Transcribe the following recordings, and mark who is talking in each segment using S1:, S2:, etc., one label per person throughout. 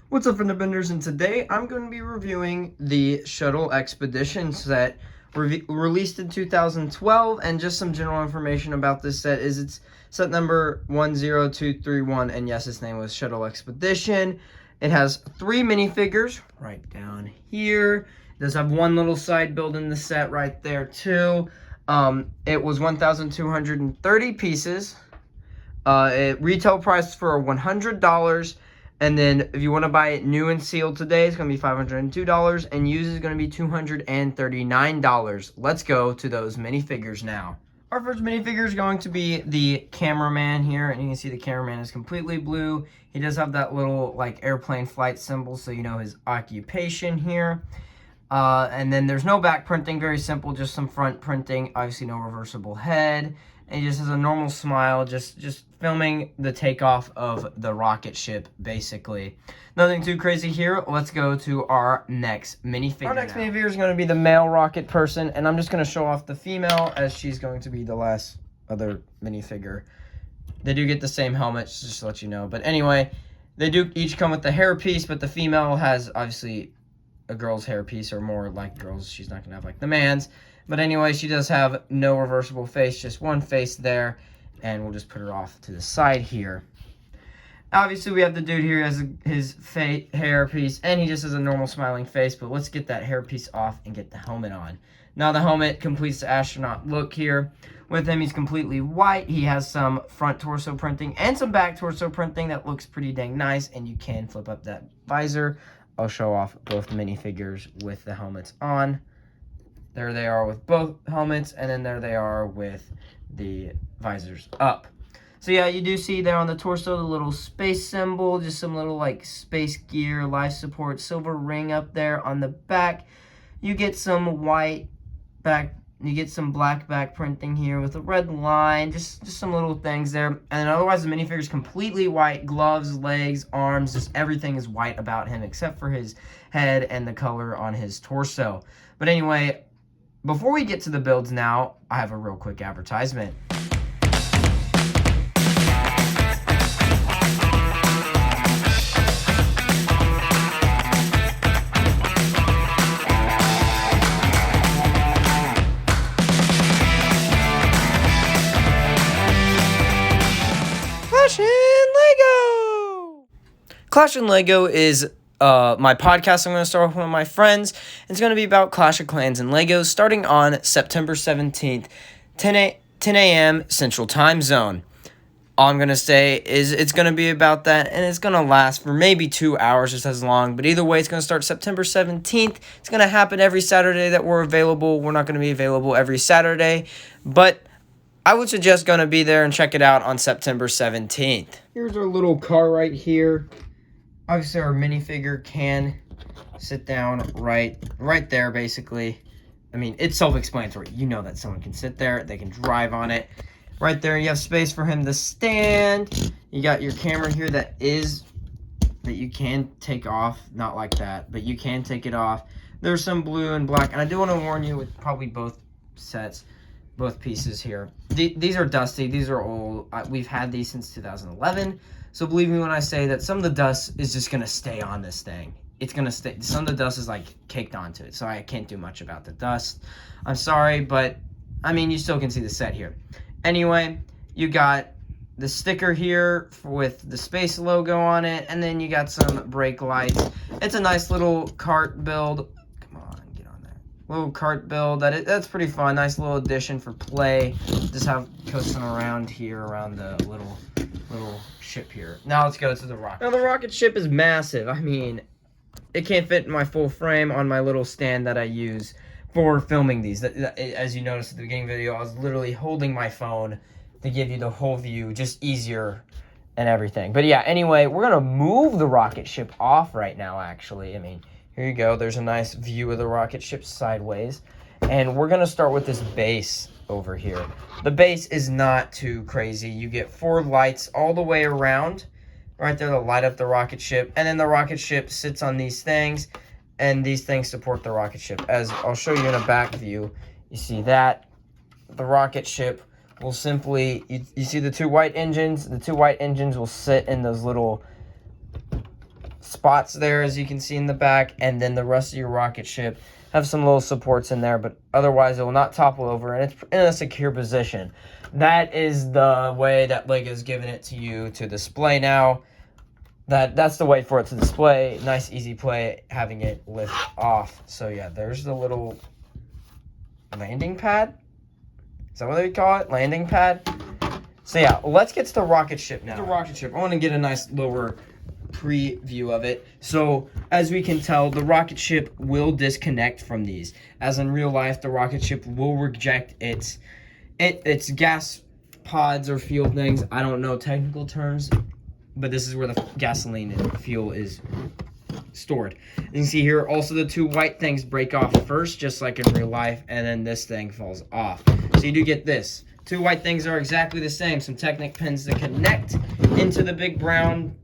S1: What's up, Independers? And today I'm going to be reviewing the Shuttle Expedition set released in 2012, and just some general information about this set is it's set number 10231, and yes, its name was Shuttle Expedition. It has 3 minifigures right down here. It does have one little side build in the set right there too. It was 1,230 pieces. It retail priced for $100. And then if you want to buy it new and sealed today, it's going to be $502, and used is going to be $239. Let's go to those minifigures now. Our first minifigure is going to be the cameraman here, and you can see the cameraman is completely blue. He does have that little like airplane flight symbol, so you know his occupation here. And then there's no back printing, very simple, just some front printing, obviously no reversible head. And he just has a normal smile, just filming the takeoff of the rocket ship, basically. Nothing too crazy here. Let's go to our next minifigure. Our next minifigure is going to be the male rocket person, and I'm just going to show off the female, as she's going to be the last other minifigure. They do get the same helmets, just to let you know. But anyway, they do each come with the hairpiece, but the female has, obviously, a girl's hairpiece, or more like girls. She's not going to have like the man's. But anyway, she does have no reversible face, just one face there, and we'll just put her off to the side here. Obviously, we have the dude here as his hairpiece, and he just has a normal smiling face, but let's get that hairpiece off and get the helmet on. Now, the helmet completes the astronaut look here. With him, he's completely white. He has some front torso printing and some back torso printing that looks pretty dang nice, and you can flip up that visor. I'll show off both minifigures with the helmets on. There they are with both helmets, and then there they are with the visors up. So yeah, you do see there on the torso the little space symbol, just some little like space gear, life support, silver ring up there on the back. You get some white back, you get some black back printing here with a red line, just some little things there. And then otherwise the minifigure is completely white, gloves, legs, arms, just everything is white about him except for his head and the color on his torso. But anyway, before we get to the builds now, I have a real quick advertisement. Clash and Lego! Clash and Lego is my podcast I'm going to start with one of my friends. It's going to be about Clash of Clans and Legos starting on September 17th, 10 a.m. Central Time Zone. All I'm going to say is it's going to be about that, and it's going to last for maybe 2 hours, just as long. But either way, it's going to start September 17th. It's going to happen every Saturday that we're available. We're not going to be available every Saturday, but I would suggest going to be there and check it out on September 17th. Here's our little car right here. Obviously, our minifigure can sit down right there, basically. I mean, it's self-explanatory. You know that someone can sit there. They can drive on it. Right there, you have space for him to stand. You got your camera here that you can take off. Not like that, but you can take it off. There's some blue and black. And I do want to warn you with probably both sets, both pieces here. These are dusty. These are old. We've had these since 2011. So believe me when I say that some of the dust is just going to stay on this thing. It's going to stay. Some of the dust is like caked onto it. So I can't do much about the dust. I'm sorry, but I mean, you still can see the set here. Anyway, you got the sticker here with the space logo on it. And then you got some brake lights. It's a nice little cart build. Come on, get on there. Little cart build. That's pretty fun. Nice little addition for play. Just have coasting around here around the little ship here. Now let's go to the rocket. Now the rocket ship is massive. I mean, it can't fit in my full frame on my little stand that I use for filming these. As you noticed at the beginning of the video, I was literally holding my phone to give you the whole view, just easier and everything. But yeah, anyway, we're gonna move the rocket ship off right now, actually. I mean, here you go. There's a nice view of the rocket ship sideways. And we're gonna start with this base over here. The base is not too crazy. You get 4 lights all the way around right there to light up the rocket ship, and then the rocket ship sits on these things, and these things support the rocket ship. As I'll show you in a back view, you see that the rocket ship will simply, you see the 2 white engines. The 2 white engines will sit in those little spots there, as you can see in the back, and then the rest of your rocket ship have some little supports in there, but otherwise it will not topple over, and it's in a secure position. That is the way that LEGO's given it to you to display now. That's the way for it to display. Nice, easy play, having it lift off. So yeah, there's the little landing pad. Is that what they call it? Landing pad? So yeah, let's get to the rocket ship now. The rocket ship, I want to get a nice lower preview of it. So as we can tell, the rocket ship will disconnect from these. As in real life, the rocket ship will reject its gas pods or fuel things. I don't know technical terms, but this is where the gasoline and fuel is stored. You can see here also the two white things break off first, just like in real life, and then this thing falls off. So you do get this. Two white things are exactly the same. Some Technic pins that connect into the big brown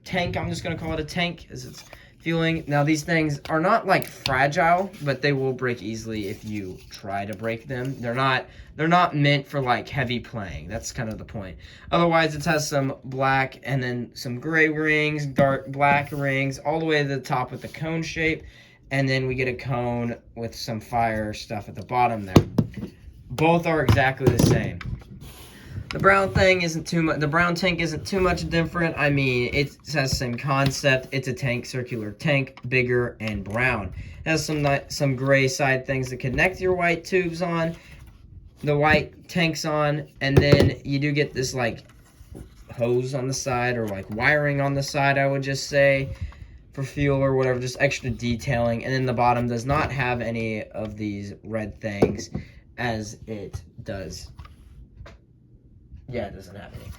S1: tank. I'm just going to call it a tank as it's fueling. Now these things are not like fragile, but they will break easily if you try to break them. They're not meant for like heavy playing. That's kind of the point. Otherwise, it has some black and then some gray rings, dark black rings, all the way to the top with the cone shape. And then we get a cone with some fire stuff at the bottom there. Both are exactly the same. The brown thing isn't too much. The brown tank isn't too much different. I mean, it has the same concept. It's a tank, circular tank, bigger and brown. It has some gray side things that connect your white tubes on, the white tanks on, and then you do get this like hose on the side, or like wiring on the side, I would just say, for fuel or whatever, just extra detailing. And then the bottom does not have any of these red things, as it does. Yeah, it doesn't have any.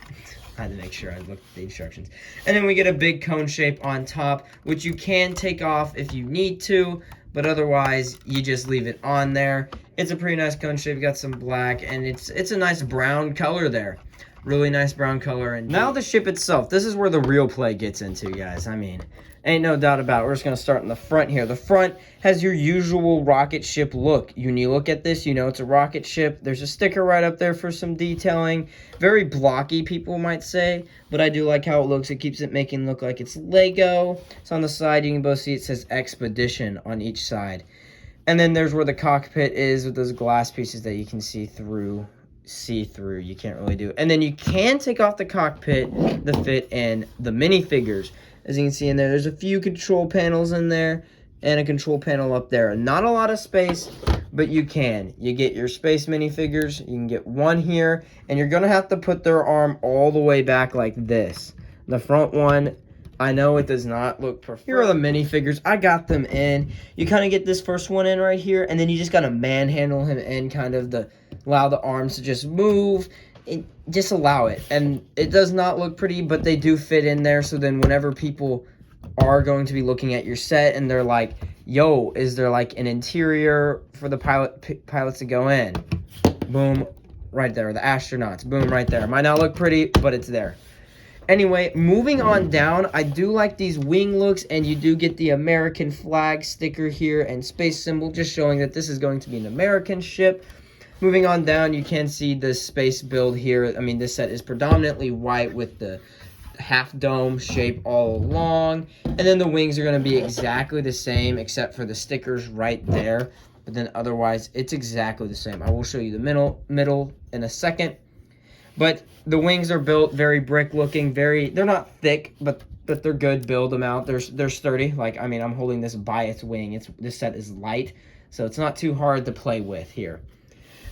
S1: I had to make sure I looked at the instructions. And then we get a big cone shape on top, which you can take off if you need to, but otherwise you just leave it on there. It's a pretty nice cone shape. Got some black, and it's a nice brown color there. Really nice brown color. And now the ship itself. This is where the real play gets into, guys. I mean, ain't no doubt about it. We're just going to start in the front here. The front has your usual rocket ship look. When you look at this, you know it's a rocket ship. There's a sticker right up there for some detailing. Very blocky, people might say, but I do like how it looks. It keeps it making it look like it's Lego. So on the side, you can both see it says Expedition on each side. And then there's where the cockpit is with those glass pieces that you can see through. You can't really do. And then you can take off the cockpit, the fit, and the minifigures. As you can see in there, there's a few control panels in there and a control panel up there. Not a lot of space, but you can. You get your space minifigures. You can get one here, and you're going to have to put their arm all the way back like this. The front one, I know it does not look perfect. Here are the minifigures. I got them in. You kind of get this first one in right here, and then you just got to manhandle him in, kind of allow the arms to just move. Just allow it. And it does not look pretty, but they do fit in there. So then whenever people are going to be looking at your set and they're like, yo, is there like an interior for the pilots to go in? Boom, right there. The astronauts, boom, right there. Might not look pretty, but it's there. Anyway, moving on down, I do like these wing looks, and you do get the American flag sticker here and space symbol, just showing that this is going to be an American ship. Moving on down, you can see the space build here. I mean, this set is predominantly white with the half dome shape all along. And then the wings are going to be exactly the same, except for the stickers right there. But then otherwise, it's exactly the same. I will show you the middle in a second. But the wings are built very brick looking, they're not thick, but they're good. Build them out. They're sturdy. Like, I mean, I'm holding this by its wing. This set is light, so it's not too hard to play with here.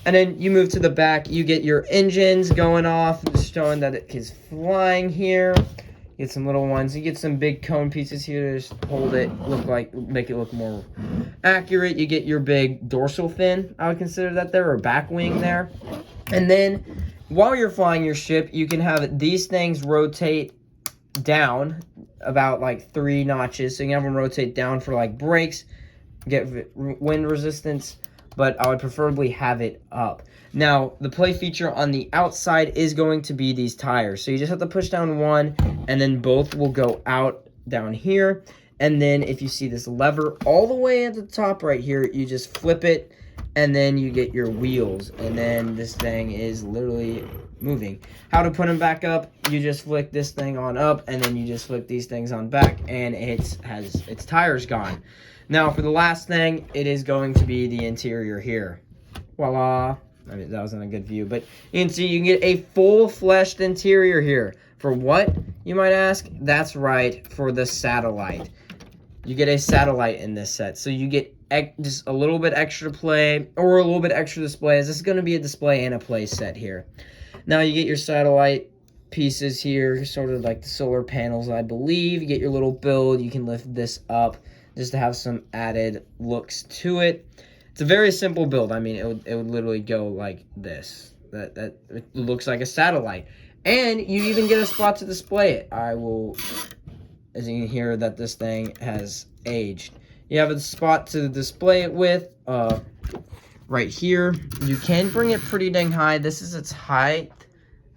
S1: And then you move to the back, you get your engines going off, just showing that it is flying here. You get some little ones. You get some big cone pieces here to just hold it, make it look more accurate. You get your big dorsal fin, I would consider that there, or back wing there. And then while you're flying your ship, you can have these things rotate down about like 3 notches. So you can have them rotate down for like brakes, get wind resistance. But I would preferably have it up. Now, the play feature on the outside is going to be these tires. So you just have to push down one, and then both will go out down here. And then if you see this lever all the way at the top right here, you just flip it, and then you get your wheels, and then this thing is literally moving. How to put them back up, you just flick this thing on up, and then you just flip these things on back, and it has its tires gone. Now for the last thing, it is going to be the interior here. Voila. I mean, that wasn't a good view, but you can see you can get a full-fleshed interior here. For what, you might ask? That's right, for the satellite. You get a satellite in this set, so you get just a little bit extra play, or a little bit extra display, as this is going to be a display and a play set here. Now you get your satellite pieces here, sort of like the solar panels, I believe. You get your little build. You can lift this up just to have some added looks to it. It's a very simple build. I mean, it would literally go like this. That it looks like a satellite. And you even get a spot to display it. I will, as you can hear, that this thing has aged. You have a spot to display it with, right here. You can bring it pretty dang high. This is its height,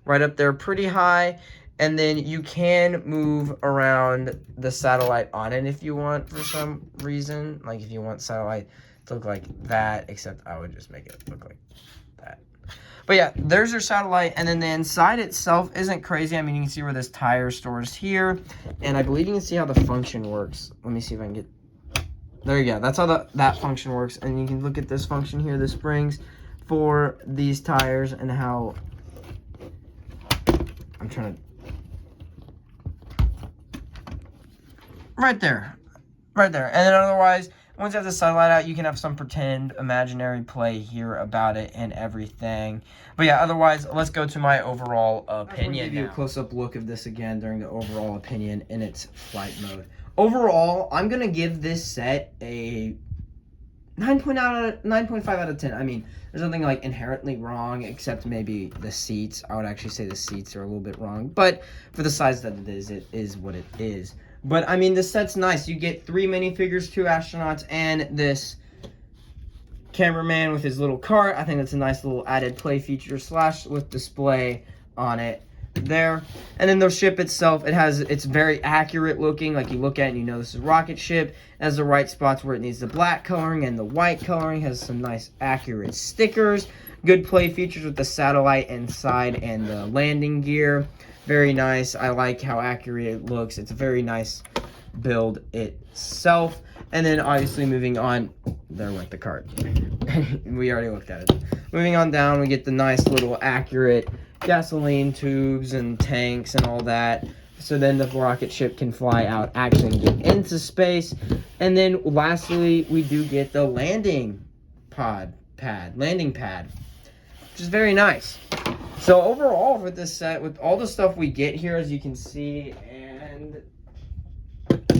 S1: right up there, pretty high. And then you can move around the satellite on it if you want, for some reason. Like if you want satellite to look like that, except I would just make it look like that. But yeah, there's your satellite, and then the inside itself isn't crazy. I mean, you can see where this tire stores here, and I believe you can see how the function works. Let me see if I can get, there you go. That's how that function works, and you can look at this function here, the springs for these tires, and how, I'm trying to, right there, and then otherwise, once you have the satellite out, you can have some pretend imaginary play here about it and everything. But yeah, otherwise, let's go to my overall opinion. I'll give you a close-up look of this again during the overall opinion in its flight mode. Overall, I'm going to give this set a 9.5 out of 10. I mean, there's nothing like inherently wrong except maybe the seats. I would actually say the seats are a little bit wrong. But for the size that it is what it is. But, I mean, this set's nice. You get 3 minifigures, 2 astronauts, and this cameraman with his little cart. I think that's a nice little added play feature / with display on it there. And then the ship itself, it's very accurate looking. Like, you look at it and you know this is a rocket ship. It has the right spots where it needs the black coloring and the white coloring. Has some nice accurate stickers. Good play features with the satellite inside and the landing gear. Very nice. I like how accurate it looks. It's a very nice build itself. And then obviously moving on, there went the cart. We already looked at it. Moving on down, we get the nice little accurate gasoline tubes and tanks and all that. So then the rocket ship can fly out, actually get into space. And then lastly, we do get the landing pad, which is very nice. So overall with this set, with all the stuff we get here, as you can see, and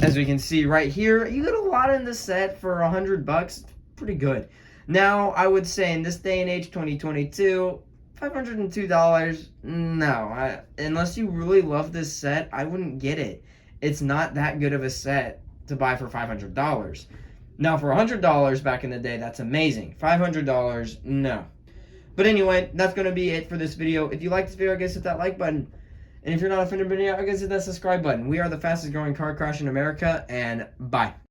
S1: as we can see right here, you get a lot in this set for $100. Pretty good. Now, I would say in this day and age, 2022, $502, no. Unless you really love this set, I wouldn't get it. It's not that good of a set to buy for $500. Now, for $100 back in the day, that's amazing. $500, no. But anyway, that's going to be it for this video. If you like this video, I guess hit that like button. And if you're not a fan of the video, I guess hit that subscribe button. We are the fastest growing car crash in America, and bye.